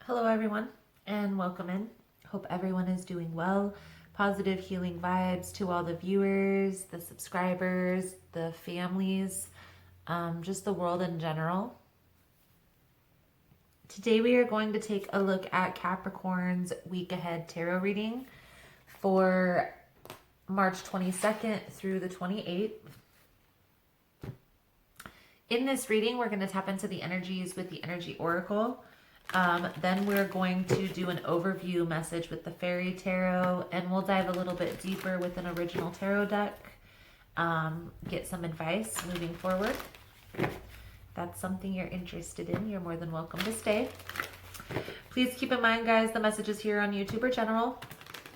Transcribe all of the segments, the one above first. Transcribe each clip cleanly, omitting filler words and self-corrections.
Hello everyone and welcome in. Hope everyone is doing well. Positive healing vibes to all the viewers, the subscribers, the families, just the world in general. Today we are going to take a look at Capricorn's week ahead tarot reading for March 22nd through the 28th. In this reading, we're going to tap into the energies with the Energy Oracle. Then we're going to do an overview message with the Fairy Tarot, and we'll dive a little bit deeper with an original tarot deck, get some advice moving forward. If that's something you're interested in, you're more than welcome to stay. Please keep in mind, guys, the messages here on YouTube are general.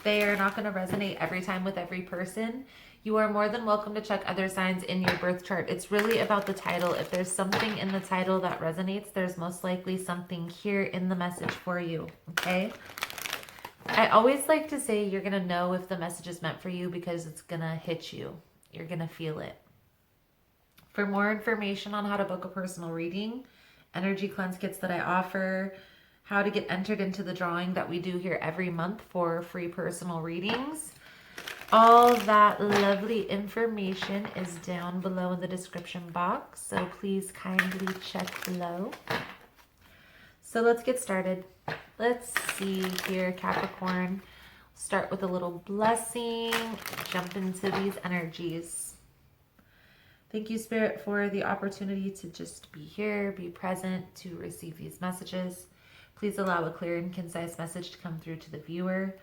They are not going to resonate every time with every person. You are more than welcome to check other signs in your birth chart. It's really about the title. If there's something in the title that resonates, there's most likely something here in the message for you, okay? I always like to say you're going to know if the message is meant for you because it's going to hit you. You're going to feel it. For more information on how to book a personal reading, energy cleanse kits that I offer, how to get entered into the drawing that we do here every month for free personal readings, all that lovely information is down below in the description box, so please kindly check below. So let's get started. Let's see here, Capricorn. Start with a little blessing, jump into these energies. Thank you, Spirit, for the opportunity to just be here, be present, to receive these messages. Please allow a clear and concise message to come through to the viewer.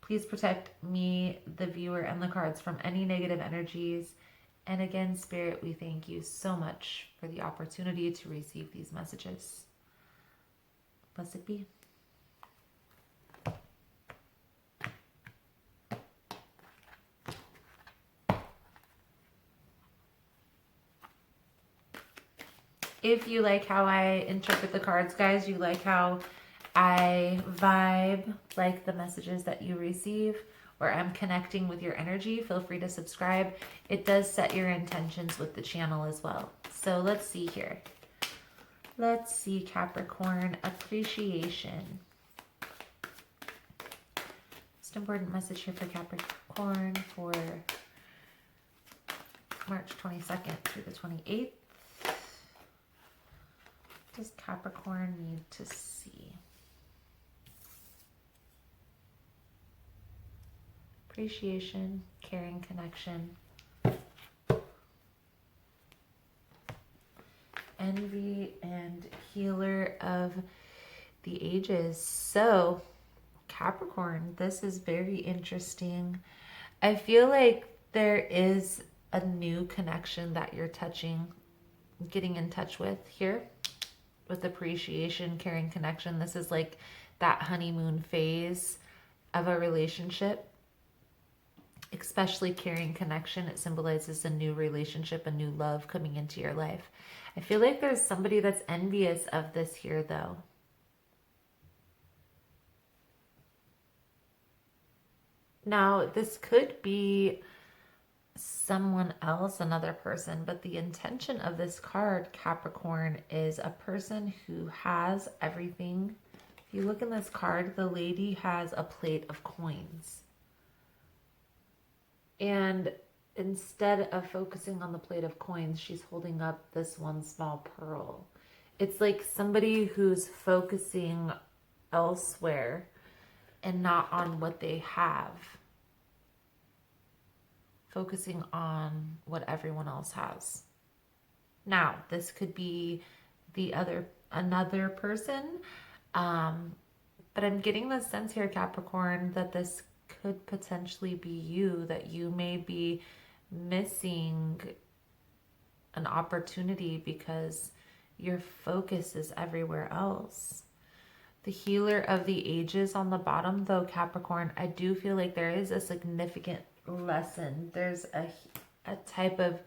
Please protect me, the viewer, and the cards from any negative energies. And again, Spirit, we thank you so much for the opportunity to receive these messages. Blessed be. If you like how I interpret the cards, guys, you like how I vibe, like the messages that you receive, or I'm connecting with your energy, feel free to subscribe. It does set your intentions with the channel as well. So let's see here. Let's see, Capricorn, appreciation. Most important message here for Capricorn for March 22nd through the 28th. What does Capricorn need to see? Appreciation, caring, connection, envy, and healer of the ages. So, Capricorn, this is very interesting. I feel like there is a new connection that you're getting in touch with here with appreciation, caring, connection. This is like that honeymoon phase of a relationship. Especially caring, connection, it symbolizes a new relationship, a new love coming into your life. I feel like there's somebody that's envious of this here, though. Now, this could be someone else, another person, but the intention of this card, Capricorn, is a person who has everything. If you look in this card, the lady has a plate of coins. And instead of focusing on the plate of coins, she's holding up this one small pearl. It's like somebody who's focusing elsewhere and not on what they have. Focusing on what everyone else has. Now, this could be another person, but I'm getting the sense here, Capricorn, that this could potentially be you, that you may be missing an opportunity because your focus is everywhere else. The healer of the ages on the bottom, though, Capricorn, I do feel like there is a significant lesson. There's a type of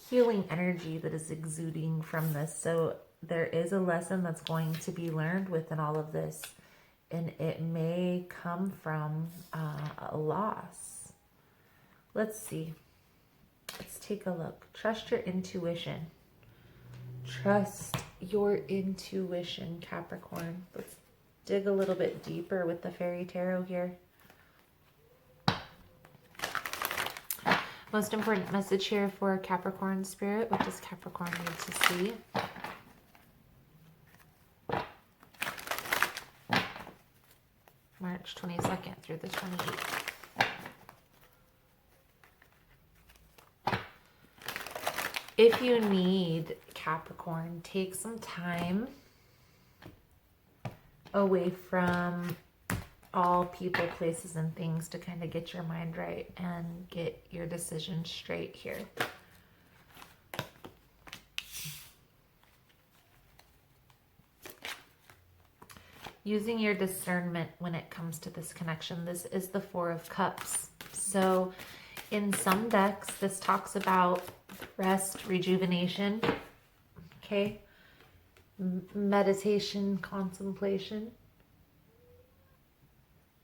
healing energy that is exuding from this. So there is a lesson that's going to be learned within all of this. And it may come from a loss. Let's see. Let's take a look. Trust your intuition. Trust your intuition, Capricorn. Let's dig a little bit deeper with the Fairy Tarot here. Most important message here for Capricorn spirit. What does Capricorn need to see? March 22nd through the 28th. If you need, Capricorn, take some time away from all people, places, and things to kind of get your mind right and get your decision straight here. Using your discernment when it comes to this connection. This is the Four of Cups. So in some decks, this talks about rest, rejuvenation, okay? Meditation, contemplation.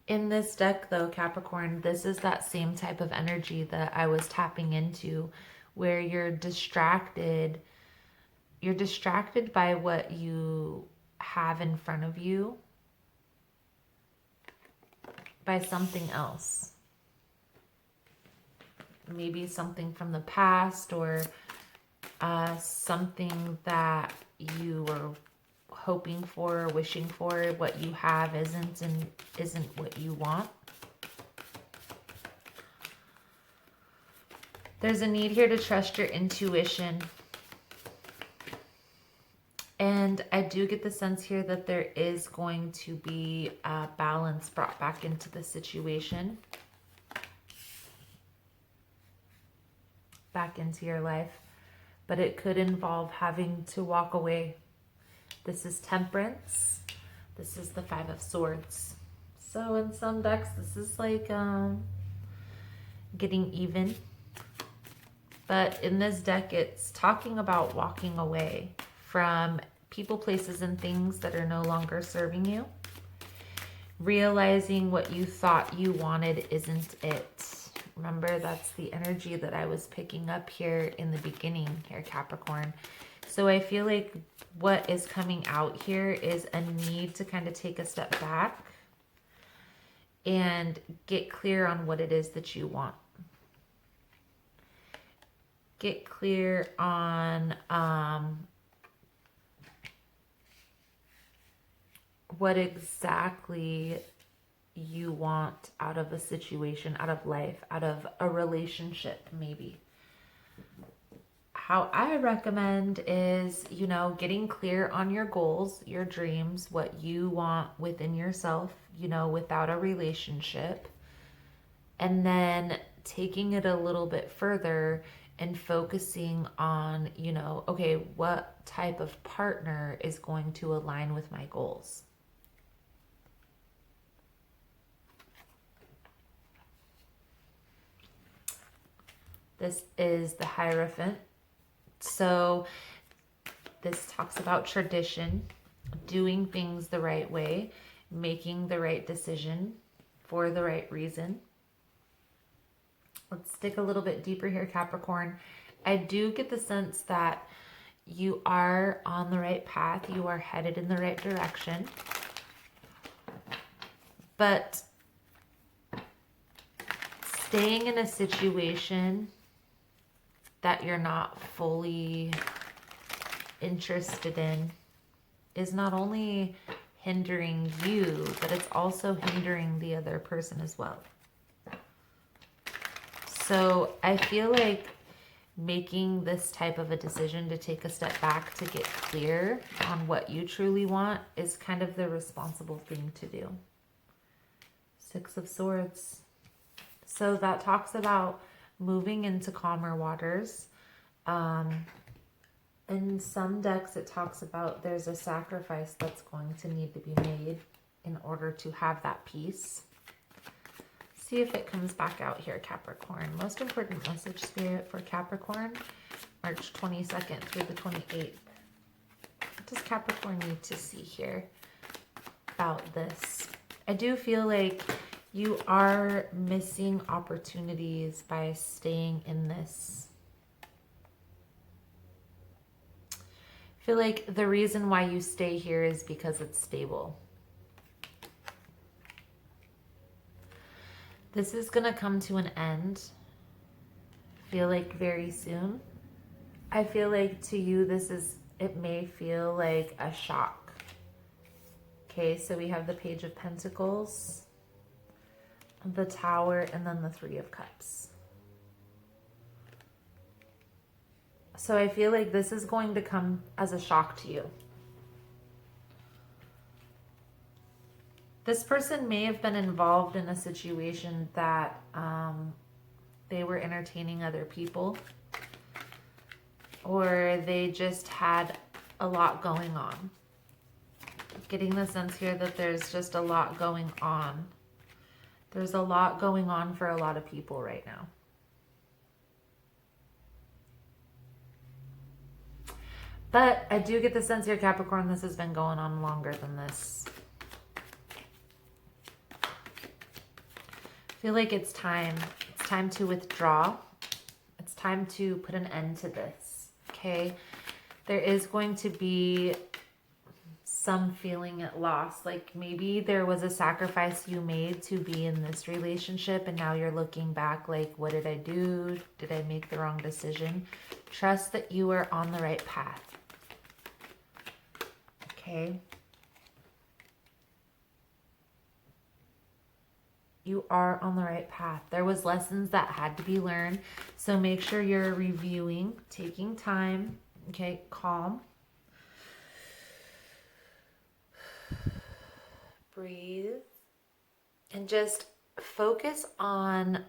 In this deck, though, Capricorn, this is that same type of energy that I was tapping into, where you're distracted. You're distracted by what you have in front of you, by something else. Maybe something from the past, or something that you were hoping for, wishing for. What you have isn't what you want. There's a need here to trust your intuition. And I do get the sense here that there is going to be a balance brought back into the situation, back into your life, but it could involve having to walk away. This is Temperance. This is the Five of Swords. So in some decks, this is like getting even. But in this deck, it's talking about walking away from people, places, and things that are no longer serving you. Realizing what you thought you wanted isn't it. Remember, that's the energy that I was picking up here in the beginning here, Capricorn. So I feel like what is coming out here is a need to kind of take a step back and get clear on what it is that you want. Get clear on what exactly you want out of a situation, out of life, out of a relationship, maybe. How I recommend is, you know, getting clear on your goals, your dreams, what you want within yourself, you know, without a relationship. And then taking it a little bit further and focusing on, you know, okay, what type of partner is going to align with my goals? This is the Hierophant. So this talks about tradition, doing things the right way, making the right decision for the right reason. Let's dig a little bit deeper here, Capricorn. I do get the sense that you are on the right path. You are headed in the right direction. But staying in a situation that you're not fully interested in is not only hindering you, but it's also hindering the other person as well. So I feel like making this type of a decision to take a step back to get clear on what you truly want is kind of the responsible thing to do. Six of Swords. So that talks about moving into calmer waters. In some decks, it talks about there's a sacrifice that's going to need to be made in order to have that peace. See if it comes back out here, Capricorn. Most important message, Spirit, for Capricorn, March 22nd through the 28th. What does Capricorn need to see here about this? I do feel like you are missing opportunities by staying in this. I feel like the reason why you stay here is because it's stable. This is going to come to an end, I feel like very soon. I feel like to you, it may feel like a shock. Okay, so we have the Page of Pentacles, the Tower, and then the Three of Cups. So I feel like this is going to come as a shock to you. This person may have been involved in a situation that they were entertaining other people, or they just had a lot going on. Getting the sense here that there's just a lot going on. There's a lot going on for a lot of people right now. But I do get the sense here, Capricorn, this has been going on longer than this. I feel like it's time. It's time to withdraw. It's time to put an end to this, okay? There is going to be some feeling at loss. Like maybe there was a sacrifice you made to be in this relationship, and now you're looking back like, what did I do? Did I make the wrong decision? Trust that you are on the right path. Okay? You are on the right path. There was lessons that had to be learned. So make sure you're reviewing, taking time. Okay, calm. Breathe. And just focus on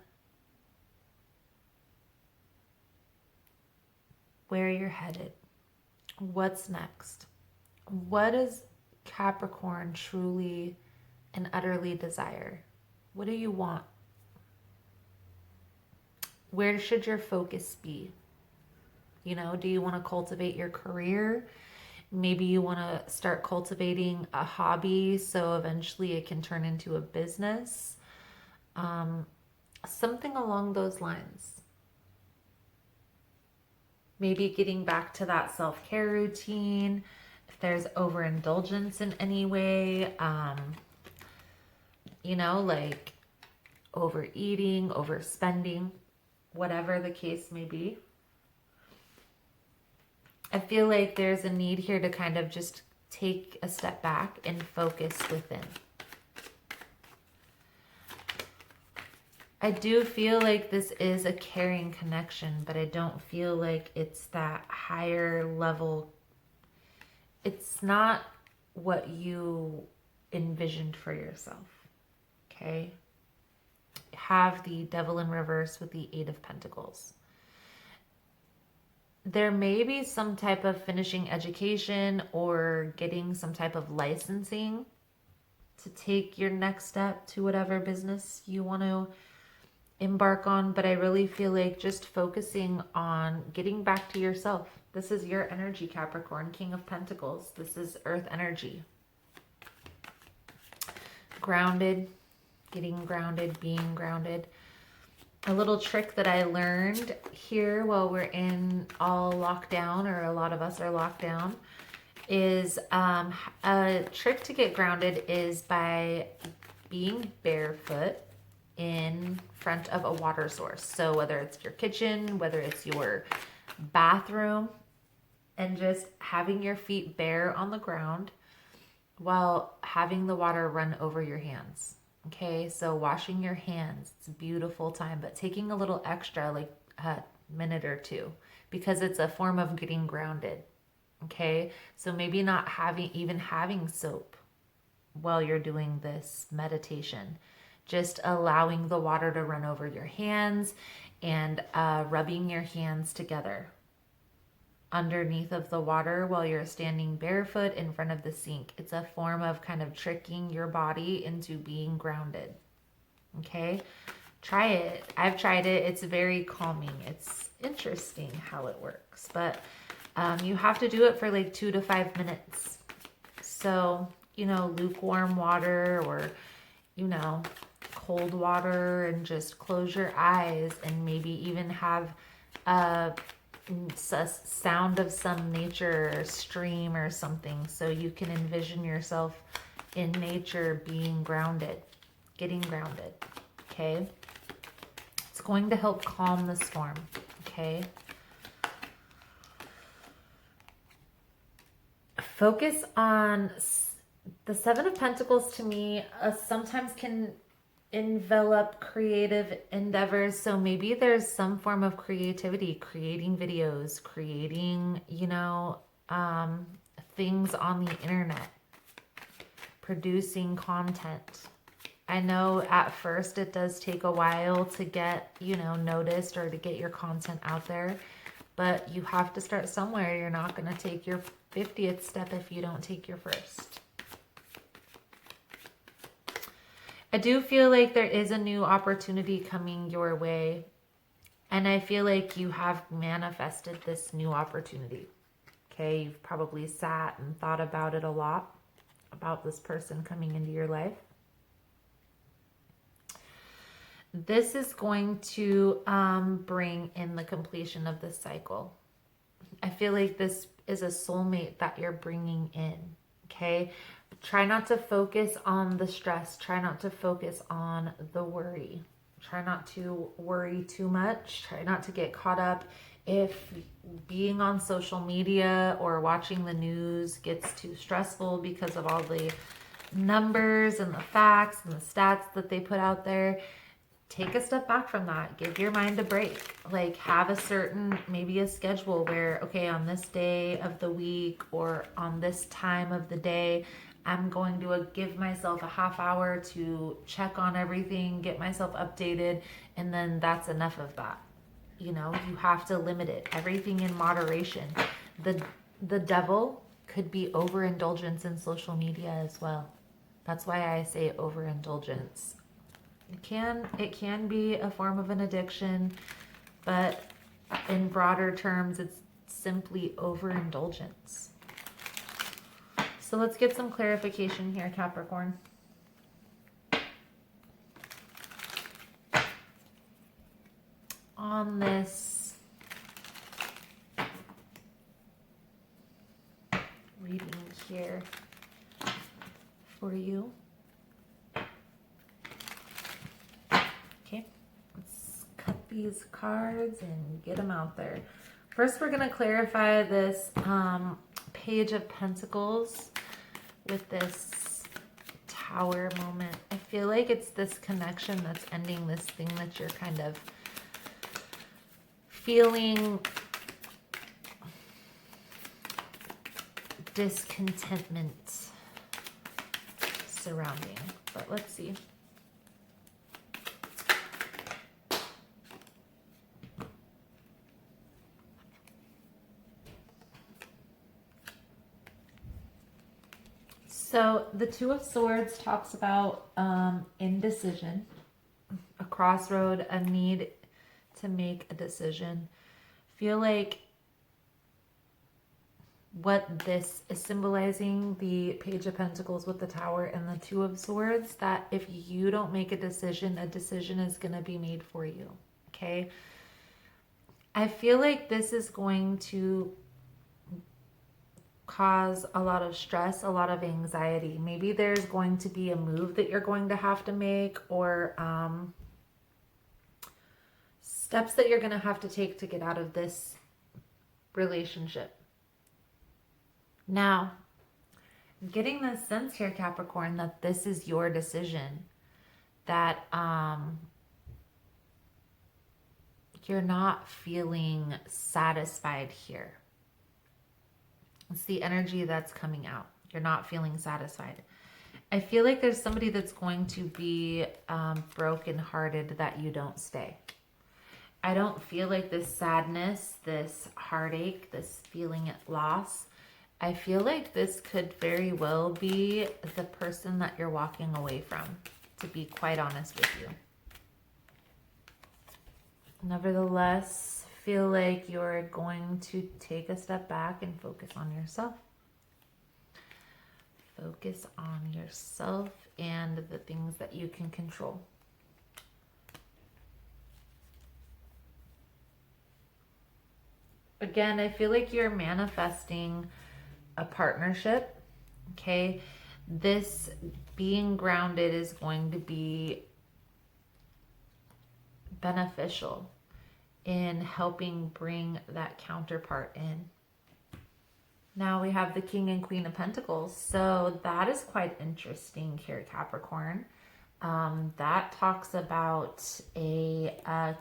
where you're headed. What's next? What does Capricorn truly and utterly desire? What do you want? Where should your focus be? You know, do you want to cultivate your career? Maybe you want to start cultivating a hobby so eventually it can turn into a business. Something along those lines. Maybe getting back to that self-care routine. If there's overindulgence in any way, you know, like overeating, overspending, whatever the case may be. I feel like there's a need here to kind of just take a step back and focus within. I do feel like this is a caring connection, but I don't feel like it's that higher level. It's not what you envisioned for yourself. Okay? Have the Devil in reverse with the Eight of Pentacles. There may be some type of finishing education or getting some type of licensing to take your next step to whatever business you want to embark on. But I really feel like just focusing on getting back to yourself. This is your energy, Capricorn, King of Pentacles. This is earth energy. Grounded, getting grounded, being grounded. A little trick that I learned here while we're in all lockdown, or a lot of us are locked down, is a trick to get grounded is by being barefoot in front of a water source. So whether it's your kitchen, whether it's your bathroom, and just having your feet bare on the ground while having the water run over your hands. Okay, so washing your hands, it's a beautiful time, but taking a little extra, like a minute or two, because it's a form of getting grounded. Okay, so maybe not even having soap while you're doing this meditation, just allowing the water to run over your hands and rubbing your hands together underneath of the water while you're standing barefoot in front of the sink. It's a form of kind of tricking your body into being grounded. Okay, try it. I've tried it. It's very calming. It's interesting how it works, but you have to do it for like 2 to 5 minutes. So, you know, lukewarm water, or, you know, cold water, and just close your eyes and maybe even have a sound of some nature stream or something, so you can envision yourself in nature being grounded, getting grounded. Okay, going to help calm the storm, okay? Focus on the Seven of Pentacles. To me, sometimes can envelop creative endeavors. So maybe there's some form of creativity, creating videos, creating, you know, things on the internet, producing content. I know at first it does take a while to get, you know, noticed or to get your content out there, but you have to start somewhere. You're not going to take your 50th step if you don't take your first. I do feel like there is a new opportunity coming your way, and I feel like you have manifested this new opportunity. Okay, you've probably sat and thought about it a lot, about this person coming into your life. This is going to bring in the completion of this cycle. I feel like this is a soulmate that you're bringing in, okay? Try not to focus on the stress. Try not to focus on the worry. Try not to worry too much. Try not to get caught up if being on social media or watching the news gets too stressful because of all the numbers and the facts and the stats that they put out there. Take a step back from that. Give your mind a break. Like, have a certain, maybe a schedule where, okay, on this day of the week or on this time of the day, I'm going to give myself a half hour to check on everything, get myself updated, and then that's enough of that. You know, you have to limit it. Everything in moderation. The devil could be overindulgence in social media as well. That's why I say overindulgence. It can be a form of an addiction, but in broader terms, it's simply overindulgence. So let's get some clarification here, Capricorn. On this reading here for you. Okay, let's cut these cards and get them out there. First, we're going to clarify this Page of Pentacles with this Tower moment. I feel like it's this connection that's ending, this thing that you're kind of feeling discontentment surrounding. But let's see. So the Two of Swords talks about indecision, a crossroad, a need to make a decision. Feel like what this is symbolizing, the Page of Pentacles with the Tower and the Two of Swords, that if you don't make a decision is going to be made for you. Okay. I feel like this is going to cause a lot of stress, a lot of anxiety. Maybe there's going to be a move that you're going to have to make, or steps that you're going to have to take to get out of this relationship. Now, I'm getting this sense here, Capricorn, that this is your decision, that you're not feeling satisfied here. It's the energy that's coming out. You're not feeling satisfied. I feel like there's somebody that's going to be brokenhearted that you don't stay. I don't feel like this sadness, this heartache, this feeling at loss. I feel like this could very well be the person that you're walking away from, to be quite honest with you. Nevertheless, feel like you're going to take a step back and focus on yourself. Focus on yourself and the things that you can control. Again, I feel like you're manifesting a partnership, okay? This being grounded is going to be beneficial in helping bring that counterpart in. Now we have the King and Queen of Pentacles. So that is quite interesting here, Capricorn. That talks about a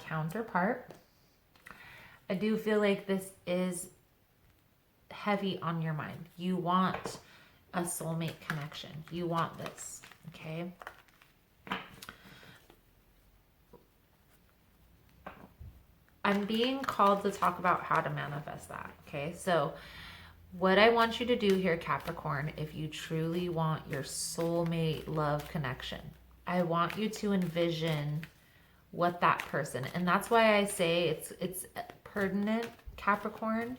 counterpart. I do feel like this is heavy on your mind. You want a soulmate connection. You want this, okay? I'm being called to talk about how to manifest that, okay? So what I want you to do here, Capricorn, if you truly want your soulmate love connection, I want you to envision what that person, and that's why I say it's pertinent, Capricorn,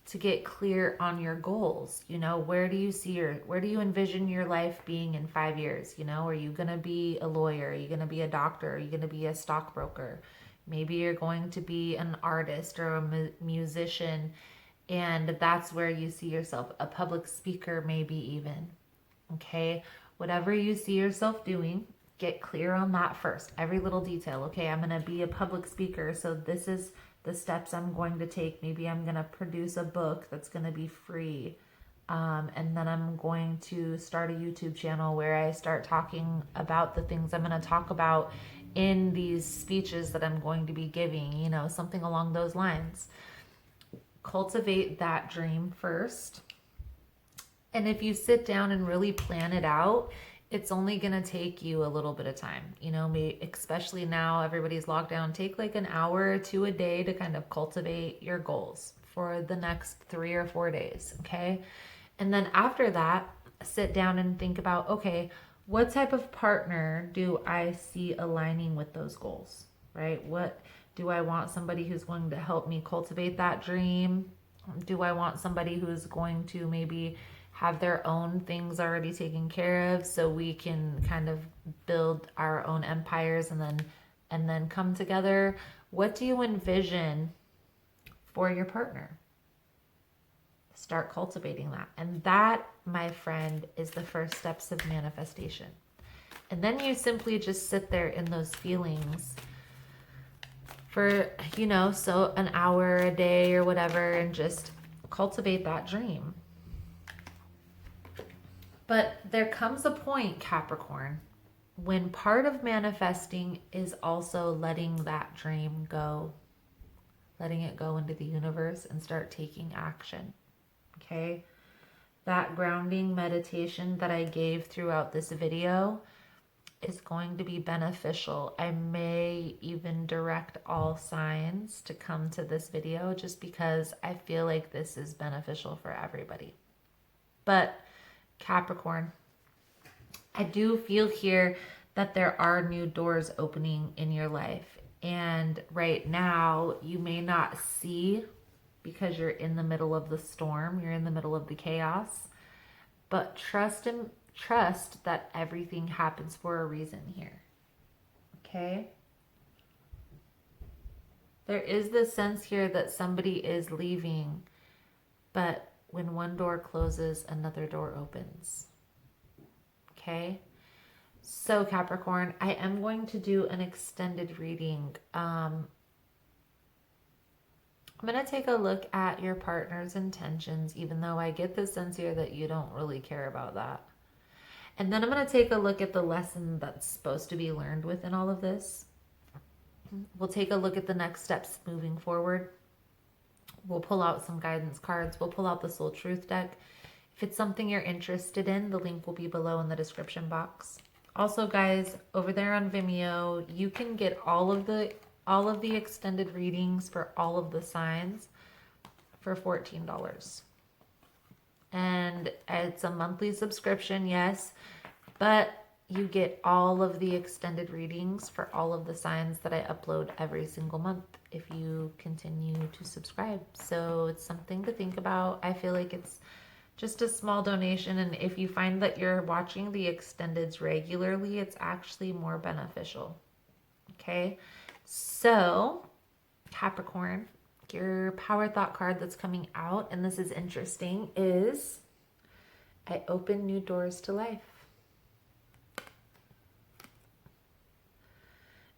to get clear on your goals. You know, where do you envision your life being in 5 years? You know, are you going to be a lawyer? Are you going to be a doctor? Are you going to be a stockbroker? Maybe you're going to be an artist or a musician, and that's where you see yourself, a public speaker, maybe even. Okay, whatever you see yourself doing, get clear on that first. Every little detail. Okay, I'm going to be a public speaker, so this is the steps I'm going to take. Maybe I'm going to produce a book that's going to be free. And then I'm going to start a YouTube channel where I start talking about the things I'm going to talk about in these speeches that I'm going to be giving, you know, something along those lines. Cultivate that dream first. And if you sit down and really plan it out, it's only going to take you a little bit of time. You know, especially now everybody's locked down, take like an hour or two a day to kind of cultivate your goals for the next 3 or 4 days. Okay. And then after that, sit down and think about, okay, what type of partner do I see aligning with those goals, right? What do I want? Somebody who's going to help me cultivate that dream? Do I want somebody who's going to maybe have their own things already taken care of so we can kind of build our own empires and then come together? What do you envision for your partner? Start cultivating that. And that, my friend, is the first steps of manifestation. And then you simply just sit there in those feelings for, you know, so an hour a day or whatever, and just cultivate that dream. But there comes a point, Capricorn, when part of manifesting is also letting that dream go, letting it go into the universe and start taking action. Okay? That grounding meditation that I gave throughout this video is going to be beneficial. I may even direct all signs to come to this video just because I feel like this is beneficial for everybody. But Capricorn, I do feel here that there are new doors opening in your life. And right now, you may not see because you're in the middle of the storm, you're in the middle of the chaos. But trust that everything happens for a reason here. Okay? There is this sense here that somebody is leaving, but when one door closes, another door opens. Okay? So Capricorn, I am going to do an extended reading. I'm going to take a look at your partner's intentions, even though I get the sense here that you don't really care about that. And then I'm going to take a look at the lesson that's supposed to be learned within all of this. We'll take a look at the next steps moving forward. We'll pull out some guidance cards. We'll pull out the Soul Truth deck. If it's something you're interested in, the link will be below in the description box. Also, guys, over there on Vimeo, you can get all of the extended readings for all of the signs for $14. And it's a monthly subscription, yes, but you get all of the extended readings for all of the signs that I upload every single month if you continue to subscribe. So it's something to think about. I feel like it's just a small donation, and if you find that you're watching the extendeds regularly, it's actually more beneficial. Okay, so Capricorn, your power thought card that's coming out, and this is interesting, is I open new doors to life.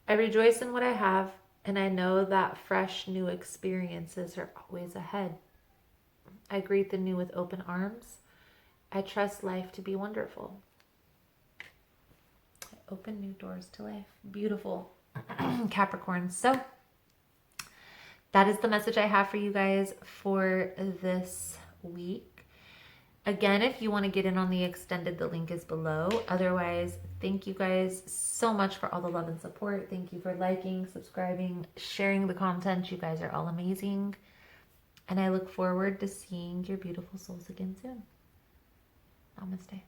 I rejoice in what I have And I know that fresh new experiences are always ahead. I greet the new with open arms. I trust life to be wonderful. I open new doors to life. Beautiful. Capricorn. So that is the message I have for you guys for this week. Again, if you want to get in on the extended, the link is below. Otherwise, thank you guys so much for all the love and support. Thank you for liking, subscribing, sharing the content. You guys are all amazing. And I look forward to seeing your beautiful souls again soon. Namaste.